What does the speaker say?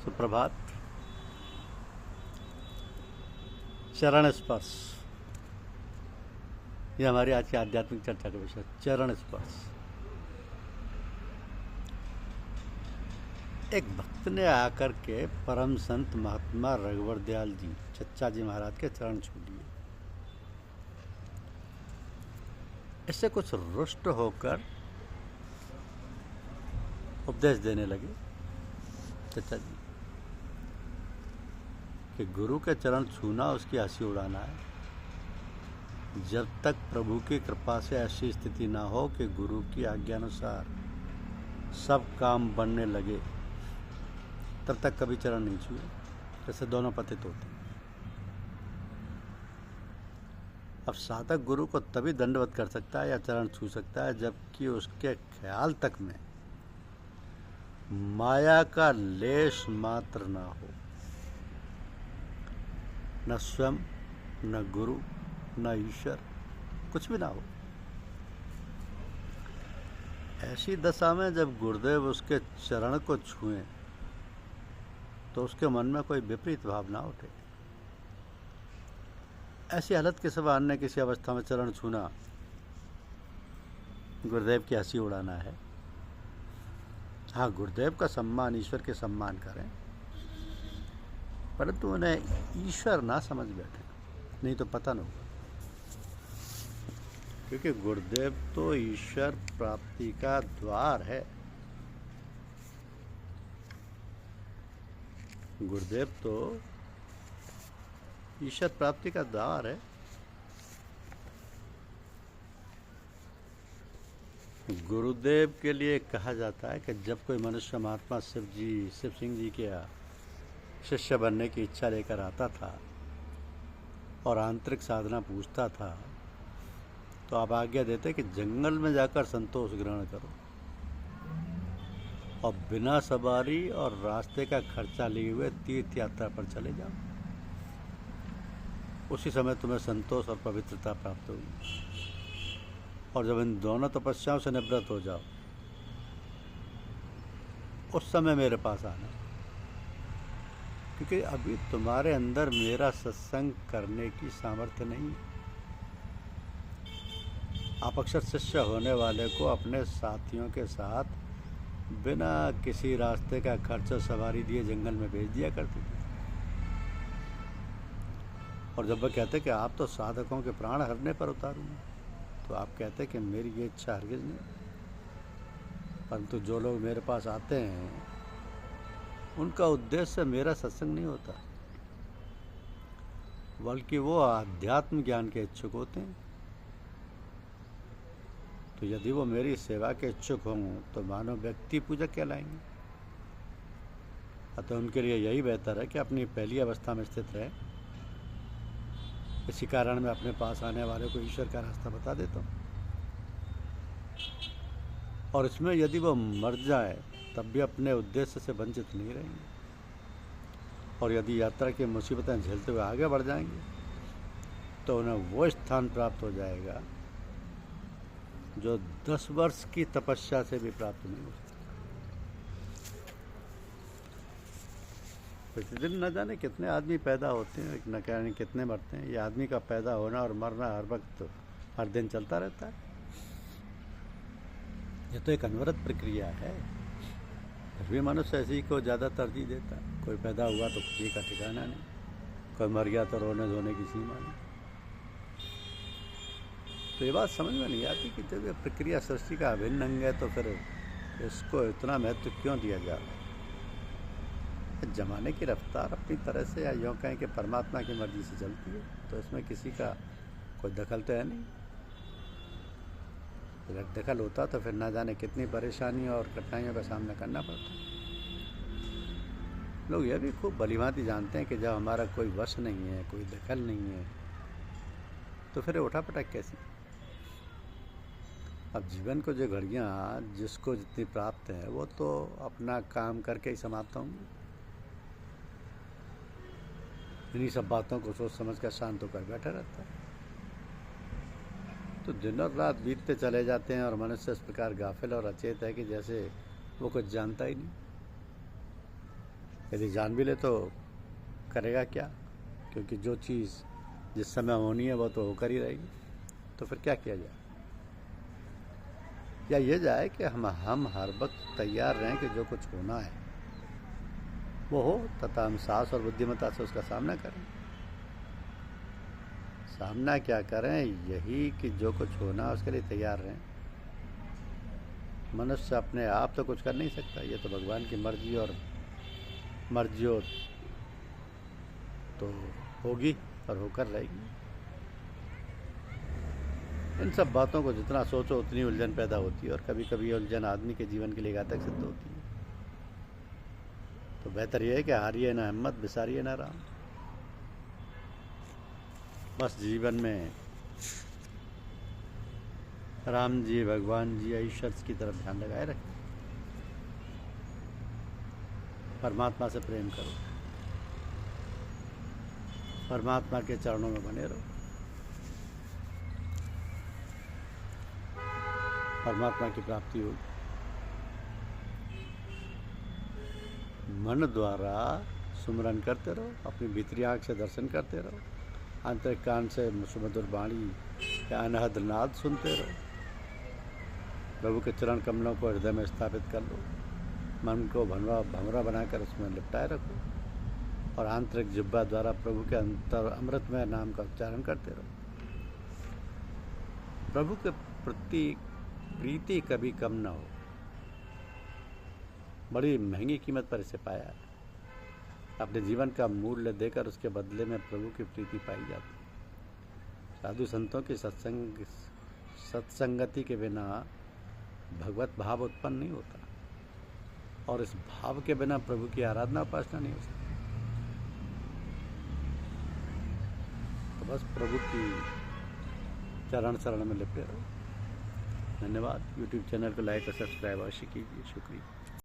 सुप्रभात। चरण स्पर्श, ये हमारी आज की आध्यात्मिक चर्चा का विषय। चरण स्पर्श। एक भक्त ने आकर के परम संत महात्मा रघुवर दयाल जी चच्चा जी महाराज के चरण छू लिए। इससे कुछ रुष्ट होकर उपदेश देने लगे चच्चा जी कि गुरु के चरण छूना उसकी हंसी उड़ाना है। जब तक प्रभु की कृपा से ऐसी स्थिति ना हो कि गुरु की आज्ञानुसार सब काम बनने लगे, तब तक कभी चरण नहीं छुए। जैसे दोनों पतित होते हैं। अब साधक गुरु को तभी दंडवत कर सकता है या चरण छू सकता है जबकि उसके ख्याल तक में माया का लेश मात्र ना हो। न स्वयं, न गुरु, न ईश्वर, कुछ भी ना हो। ऐसी दशा में जब गुरुदेव उसके चरण को छुएं तो उसके मन में कोई विपरीत भाव ना उठे। ऐसी हालत के सिवा अन्य किसी अवस्था में चरण छूना गुरुदेव की हंसी उड़ाना है। हाँ, गुरुदेव का सम्मान, ईश्वर के सम्मान करें, परंतु उन्हें ईश्वर ना समझ बैठे, नहीं तो पतन होगा। क्योंकि गुरुदेव तो ईश्वर प्राप्ति का द्वार है। गुरुदेव तो ईश्वर प्राप्ति का द्वार है। गुरुदेव के लिए कहा जाता है कि जब कोई मनुष्य महात्मा शिव सिंह जी के शिष्य बनने की इच्छा लेकर आता था और आंतरिक साधना पूछता था, तो आप आज्ञा देते कि जंगल में जाकर संतोष ग्रहण करो और बिना सवारी और रास्ते का खर्चा लिए हुए तीर्थ यात्रा पर चले जाओ। उसी समय तुम्हें संतोष और पवित्रता प्राप्त होगी। और जब इन दोनों तपस्याओं से निवृत्त हो जाओ, उस समय मेरे पास आना, क्योंकि अभी तुम्हारे अंदर मेरा सत्संग करने की सामर्थ्य नहीं है। आप अक्सर शिष्य होने वाले को अपने साथियों के साथ बिना किसी रास्ते का खर्च सवारी दिए जंगल में भेज दिया करते थे। और जब वह कहते कि आप तो साधकों के प्राण हरने पर उतारूंगा, तो आप कहते कि मेरी ये इच्छा हरगिज नहीं। परंतु जो लोग मेरे पास आते हैं उनका उद्देश्य मेरा सत्संग नहीं होता, बल्कि वो आध्यात्म ज्ञान के इच्छुक होते हैं। तो यदि वो मेरी सेवा के इच्छुक हों तो मानव व्यक्ति पूजक कहलाएंगे। अतः उनके लिए यही बेहतर है कि अपनी पहली अवस्था में स्थित रहे। इसी कारण मैं अपने पास आने वाले को ईश्वर का रास्ता बता देता हूँ। और इसमें यदि वो मर जाए तब भी अपने उद्देश्य से वंचित नहीं रहेंगे। और यदि यात्रा की मुसीबतें झेलते हुए आगे बढ़ जाएंगे तो उन्हें वो स्थान प्राप्त हो जाएगा जो 10 वर्ष की तपस्या से भी प्राप्त नहीं हो सकता। प्रतिदिन न जाने कितने आदमी पैदा होते हैं, न जाने कितने मरते हैं। ये आदमी का पैदा होना और मरना हर वक्त, हर दिन चलता रहता है। ये तो एक अनवरत प्रक्रिया है। फिर भी मनुष्य ऐसी को ज़्यादा तरजीह देता है। कोई पैदा हुआ तो खुशी का ठिकाना नहीं, कोई मर गया तो रोने धोने की सीमा नहीं। तो ये बात समझ में नहीं आती कि जब ये प्रक्रिया सृष्टि का अभिन्न अंग है तो फिर इसको इतना महत्व क्यों दिया जा रहा है। जमाने की रफ्तार अपनी तरह से, या यूँ कहें कि परमात्मा की मर्जी से चलती है, तो इसमें किसी का कोई दखल तो है नहीं। अगर दखल होता तो फिर ना जाने कितनी परेशानियों और कठिनाइयों का सामना करना पड़ता। लोग यह भी खूब भलीभांति जानते हैं कि जब हमारा कोई वश नहीं है, कोई दखल नहीं है, तो फिर उठापटक कैसी। अब जीवन को जो घड़ियाँ जिसको जितनी प्राप्त हैं वो तो अपना काम करके ही समाप्त होंगी। इन्हीं सब बातों को सोच समझ कर शांत होकर बैठा रहता है। तो दिन और रात बीतते चले जाते हैं और मनुष्य इस प्रकार गाफिल और अचेत है कि जैसे वो कुछ जानता ही नहीं। यदि जान भी ले तो करेगा क्या, क्योंकि जो चीज़ जिस समय होनी है वो तो होकर ही रहेगी। तो फिर क्या किया जाए? या ये जाए कि हम हर वक्त तैयार रहें कि जो कुछ होना है वो हो, तथा हम साहस और बुद्धिमत्ता से उसका सामना करें। सामना क्या करें? यही कि जो कुछ होना उसके लिए तैयार रहें। मनुष्य अपने आप तो कुछ कर नहीं सकता, ये तो भगवान की मर्जी, और मर्जी हो तो होगी और होकर रहेगी। इन सब बातों को जितना सोचो उतनी उलझन पैदा होती है, और कभी कभी उलझन आदमी के जीवन के लिए घातक सिद्ध होती है। तो बेहतर यह है कि हारिए ना हिम्मत, बिसारिए ना राम। बस जीवन में राम जी, भगवान जी, ईश्वर की तरफ ध्यान लगाए रखें। परमात्मा से प्रेम करो, परमात्मा के चरणों में बने रहो, परमात्मा की प्राप्ति होगी। मन द्वारा सुमरन करते रहो, अपनी भीतरी आँख से दर्शन करते रहो, आंतरिक कान से सुमधुर वाणी या अनहद नाद सुनते रहो। प्रभु के चरण कमलों को हृदय में स्थापित कर लो, मन को भंवरा बनाकर उसमें लिपटाए रखो, और आंतरिक जिह्वा द्वारा प्रभु के अंतर अमृतमय नाम का उच्चारण करते रहो। प्रभु के प्रति प्रीति कभी कम न हो। बड़ी महंगी कीमत पर इसे पाया है। अपने जीवन का मूल्य देकर उसके बदले में प्रभु की प्रीति पाई जाती है। साधु संतों की सत्संगति के बिना भगवत भाव उत्पन्न नहीं होता, और इस भाव के बिना प्रभु की आराधना उपासना नहीं हो सकती। तो बस प्रभु की चरण शरण में लिपटे रहो। धन्यवाद। यूट्यूब चैनल को लाइक और सब्सक्राइब अवश्य कीजिए। शुक्रिया।